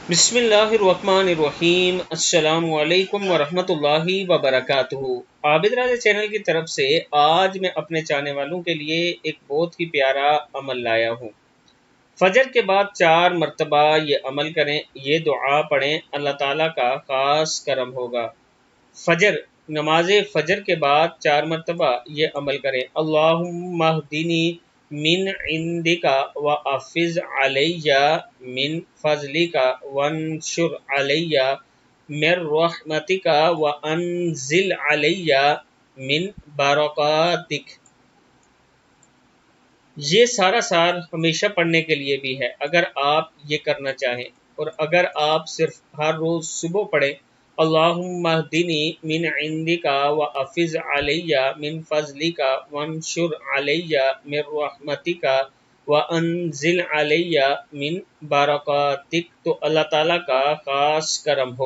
بسم اللہ الرحمن الرحیم۔ السلام علیکم ورحمۃ اللہ وبرکاتہ۔ عابد راز چینل کی طرف سے آج میں اپنے چاہنے والوں کے لیے ایک بہت ہی پیارا عمل لایا ہوں۔ فجر کے بعد 4 مرتبہ یہ عمل کریں، یہ دعا پڑھیں، اللہ تعالیٰ کا خاص کرم ہوگا۔ نماز فجر کے بعد 4 مرتبہ یہ عمل کریں۔ اللہم اہدنی من عندک وافض علی من فضلک وانشر علی من رحمتک وانزل علی من برکاتک۔ یہ سارا سار ہمیشہ پڑھنے کے لیے بھی ہے اگر آپ یہ کرنا چاہیں، اور اگر آپ صرف ہر روز صبح پڑھیں اللہم اہدنی من عندک وافض علی من فضلک وانشر علی من رحمتک وانزل علی من برکاتک، تو اللہ تعالیٰ کا خاص کرم ہو۔